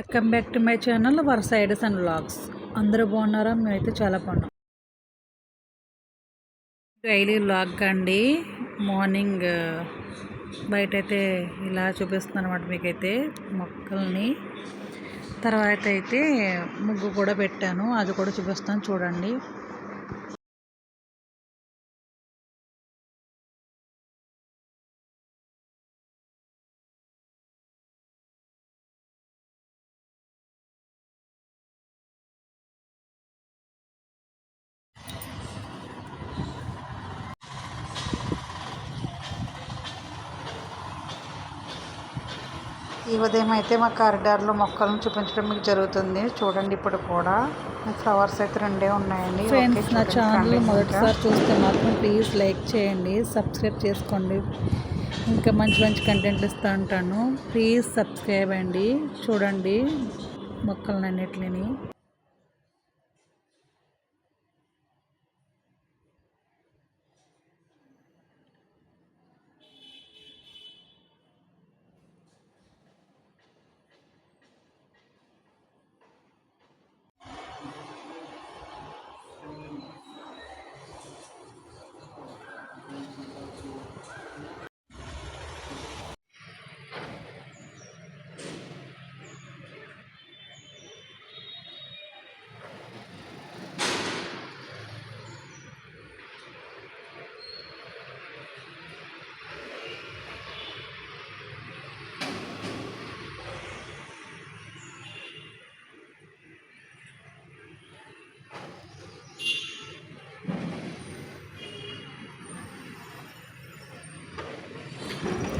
Welcome back to my channel వరుస ideas and vlogs. అందరూ బాగున్నారా? మేమైతే చాలా బాగున్నాం. డైలీ వ్లాగ్ అండి. మార్నింగ్ బయట అయితే ఇలా చూపిస్తున్నాను అనమాట మీకైతే మొక్కల్ని. తర్వాత అయితే ముగ్గు కూడా పెట్టాను, అది కూడా చూపిస్తాను చూడండి. ఈ ఉదయం అయితే మా కారిడార్లో మొక్కలను చూపించడం మీకు జరుగుతుంది. చూడండి, ఇప్పుడు కూడా ఫ్లవర్స్ అయితే రెండే ఉన్నాయండి. ఫ్రెండ్స్, నా ఛానల్ మొదటిసారి చూస్తే మాత్రం ప్లీజ్ లైక్ చేయండి, సబ్స్క్రైబ్ చేసుకోండి. ఇంకా మంచి మంచి కంటెంట్లు ఇస్తూ ఉంటాను. ప్లీజ్ సబ్స్క్రైబ్ అండి. చూడండి మొక్కలన్నిటిని.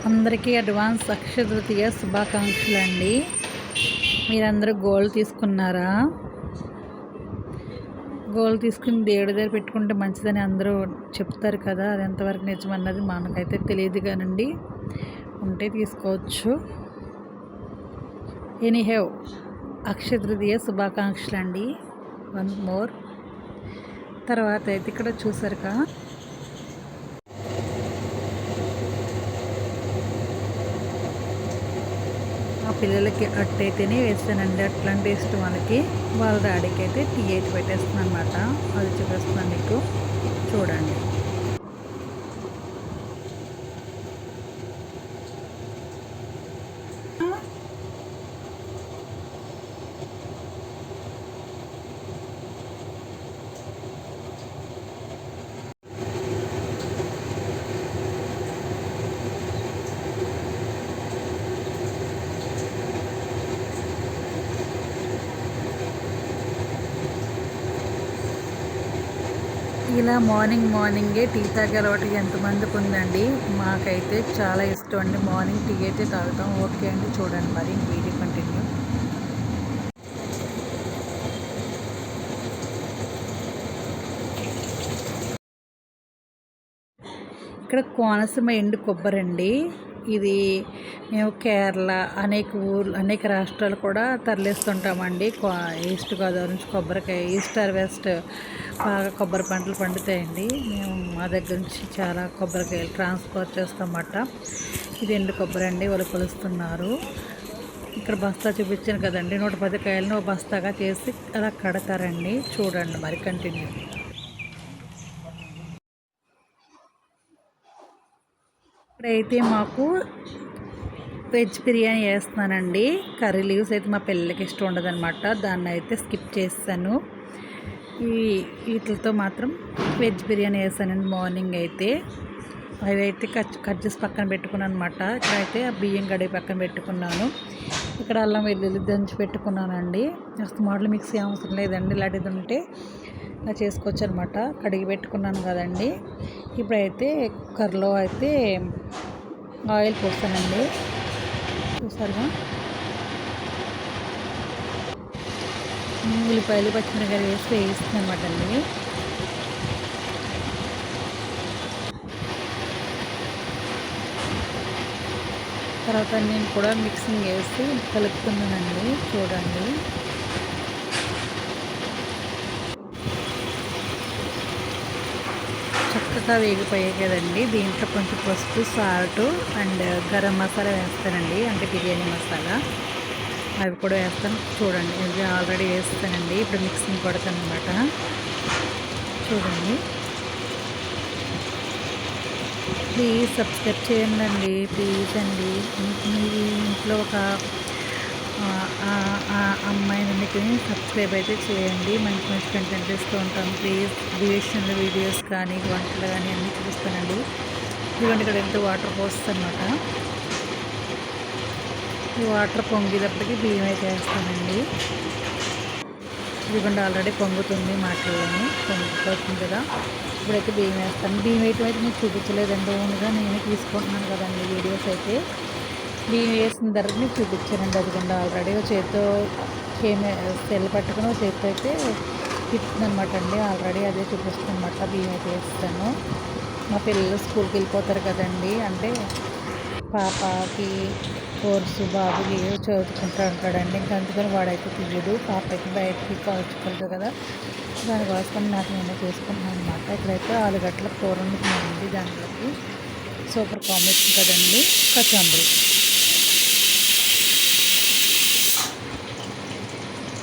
అందరికీ అడ్వాన్స్ అక్షయ తృతీయ శుభాకాంక్షలు అండి. మీరందరూ గోల్డ్ తీసుకున్నారా? గోల్డ్ తీసుకుని దేవుడి దగ్గర పెట్టుకుంటే మంచిదని అందరూ చెప్తారు కదా, అది ఎంతవరకు నిజమన్నది మనకైతే తెలియదు కానండి. ఉంటే తీసుకోవచ్చు. ఎనీహౌ, అక్షయ తృతీయ శుభాకాంక్షలు అండి. One more. తర్వాత అయితే ఇక్కడ చూసారుగా, పిల్లలకి అట్టు అయితేనే వేస్తానండి. అట్లాంటి ఇష్టం వాళ్ళకి. వాళ్ళ డాడీకి అయితే టీ అయితే పెట్టేస్తున్నాను అనమాట. అది చూపిస్తున్నాను మీకు, చూడండి. ఇలా మార్నింగే టీ తాగే అలవాటు ఎంతమందికి ఉందండి? మాకైతే చాలా ఇష్టం అండి మార్నింగ్ టీ అయితే తాగుతాం. ఓకే అండి, చూడండి మరి వీడియో కంటిన్యూ. ఇక్కడ కోనసీమ ఎండు కొబ్బరి అండి. ఇది మేము కేరళ అనేక రాష్ట్రాలు కూడా తరలిస్తుంటామండి. ఈస్ట్ గోదావరి నుంచి కొబ్బరికాయ, ఈస్ట్ ఆర్ వెస్ట్ బాగా కొబ్బరి పంటలు పండుతాయండి. మేము మా దగ్గర నుంచి చాలా కొబ్బరికాయలు ట్రాన్స్పోర్ట్ చేస్తామన్నమాట. ఇది ఎండు కొబ్బరి అండి, వాళ్ళు కొలుస్తున్నారు. ఇక్కడ బస్తా చూపించాను కదండి, 110 కాయలను ఒక బస్తాగా చేసి అలా కడతారండి. చూడండి మరి కంటిన్యూ. ఇప్పుడైతే మాకు వెజ్ బిర్యానీ వేస్తున్నానండి. కర్రీ లీవ్స్ అయితే మా పిల్లలకి ఇష్టం ఉండదన్నమాట, దాన్ని అయితే స్కిప్ చేస్తాను. వీటితో మాత్రం వెజ్ బిర్యానీ వేస్తానండి మార్నింగ్ అయితే. అవి అయితే కట్ చేసి పక్కన పెట్టుకున్నాను అనమాట. ఇక్కడైతే బియ్యం కడిగి పక్కన పెట్టుకున్నాను. ఇక్కడ అల్లం వెల్లుల్లి దంచి పెట్టుకున్నానండి. అసలు మోడల్ మిక్సీ అవసరం లేదండి, ఇలాంటిది ఉంటే ఇలా చేసుకోవచ్చు అనమాట. కడిగి పెట్టుకున్నాను కదండి. ఇప్పుడైతే కుక్కర్లో అయితే ఆయిల్ పోస్తానండి. చూసారుగా, ఉల్లిపాయలు పచ్చిమిరపకాయలు వేసి వేయిస్తుంది అనమాట అండి. తర్వాత నేను కూడా మిక్సింగ్ వేసి కలుపుతున్నానండి. చూడండి, చక్కగా వేగిపోయాయి కదండి. దీంట్లో కొంచెం పసుపు, సాల్ట్ అండ్ గరం మసాలా వేస్తానండి, అంటే బిర్యానీ మసాలా. అవి కూడా వేస్తాను చూడండి. ఇది ఆల్రెడీ వేస్తానండి. ఇప్పుడు మిక్సింగ్ కొడతాను అనమాట. చూడండి, ప్లీజ్ సబ్స్క్రైబ్ చేయండి అండి, ప్లీజ్ అండి. మీ ఇంట్లో ఒక అమ్మాయిని సబ్స్క్రైబ్ అయితే చేయండి. మంచి మంచి కంటెంట్ ఇస్తూ ఉంటాం. ప్లీజ్ డివిజనల్ వీడియోస్ కానీ వంటలు కానీ అన్నీ చూపిస్తానండి. ఇవన్నీ ఇక్కడ ఎంతో వాటర్ పోస్తుంది అనమాట. ఈ వాటర్ పొంగేటప్పటికి బియ్యం అయితే వేస్తానండి. ఇదిగోండి ఆల్రెడీ పొంగుతుంది, మాటల్లోనే పొంగిపోతుంది కదా. ఇప్పుడైతే బియ్యం వేస్తాను. బియ్యం వేయటం అయితే మీకు చూపించలేదండి, ఓన్గా నేనే తీసుకుంటున్నాను కదండి వీడియోస్ అయితే. బియ్యం వేసిన తర్వాత మీకు చూపించానండి. అదిగోండి ఆల్రెడీ చేతితో సెల్ పట్టుకుని చేతితో అయితే తిప్పుతుంది అనమాట అండి. ఆల్రెడీ అదే చూపిస్తుంది అనమాట. బియ్యం అయితే వేస్తాను. మా పిల్లలు స్కూల్కి వెళ్ళిపోతారు కదండి, అంటే పాపకి కోర్సు, బాబుకి చదువుకుంటూ ఉంటాడండి. ఇంకా అందుకని వాడైతే తీయదు. పాప అయితే బయటకి కాల్చుకుంటుంది కదా, దానికోసం నాకు నేనే చేసుకుంటున్నాను అనమాట. ఇక్కడైతే ఆలుగడ్డల కూర వండుతున్నానండి. దాంట్లోకి సూపర్ కాంబినేషన్ కదండి, కచంబరి.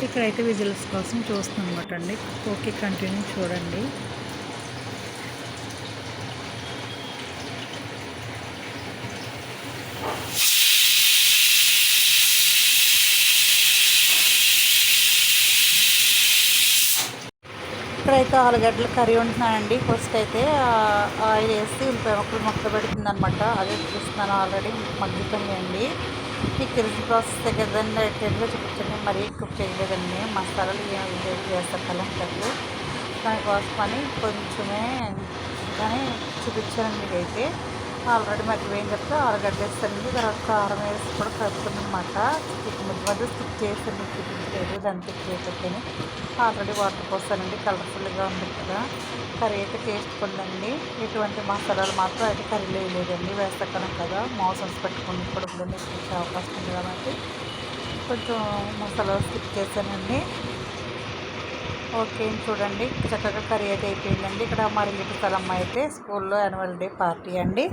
ఇక్కడైతే విజిల్స్ కోసం చూస్తున్నాను అనమాట అండి. ఓకే, కంటిన్యూ చూడండి. ఇక్కడైతే ఆలుగడ్డలు కర్రీ వండుతున్నానండి. ఫస్ట్ అయితే ఆయిల్ వేసి ఉల్లిపాయ మొక్కలు పెడుతుంది అనమాట. అదే చూస్తున్నాను, ఆల్రెడీ మగ్గుతున్నాయండి. మీకు తెలిసిన ప్రాసెస్ కదండి, ఎట్లా చూపించండి, మరీ ఎక్కువ చేయలేదండి. మసాలాలు ఏమి వేస్తారు కలంకర్లు, దానికోసమని కొంచెమే కానీ చూపించానండి. ఇదైతే ఆల్రెడీ మగ్గిపోయిన తర్వాత ఆలుగడ్డ వేస్తానండి. తర్వాత కారం వేసి కూడా కలుపుతుంది అనమాట. మధ్య స్టిక్ చేసి చూపించలేదు, దానికి వేసుకొని ఆల్రెడీ వాటర్ పోస్తానండి. కలర్ఫుల్గా ఉంది కదా. కర్రీ అయితే టేస్ట్ ఉందండి. ఎటువంటి మసాలాలు మాత్రం అయితే కర్రీలో వేయలేదండి. వేస్తాం కదా, మోషన్స్ పెట్టుకుని కూడా వచ్చే అవకాశం ఉంది కాబట్టి కొంచెం మసాలా స్కిప్ చేశానండి. ఓకే, చూడండి చక్కగా కర్రీ అయితే అయిపోయిందండి. ఇక్కడ మా రిలేటివ్స్ అమ్మాయి అయితే స్కూల్లో యాన్యువల్ డే పార్టీ అండి,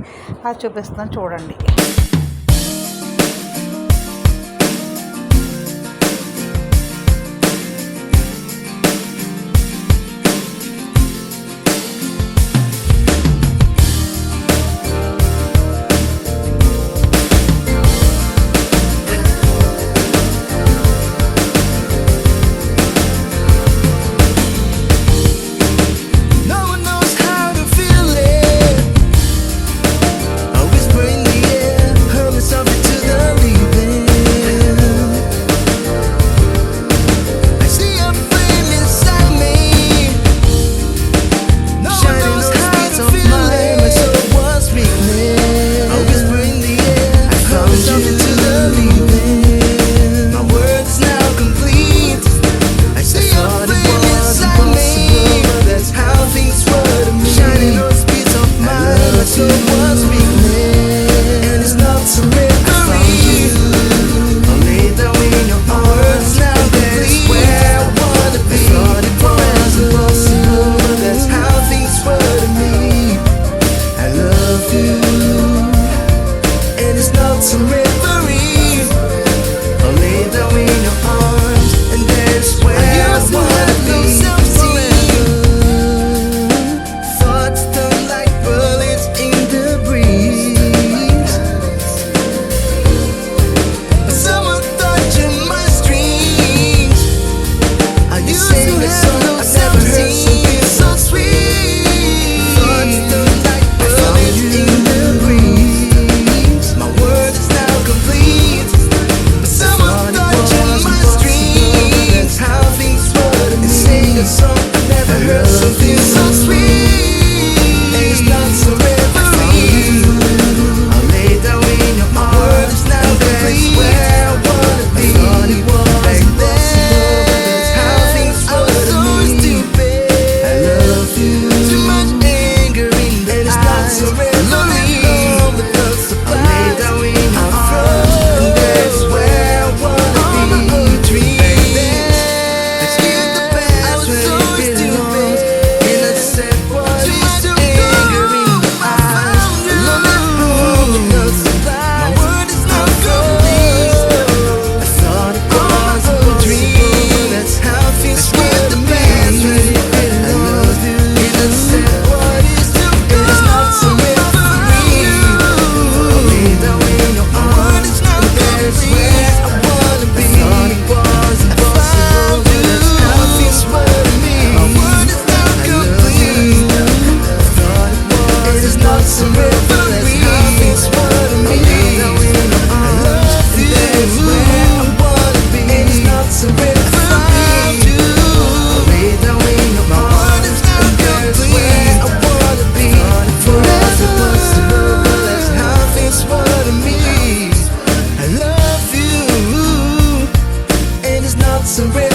అది చూపిస్తున్నాను చూడండి. No one knows how to feel it. A whisper in the air. some real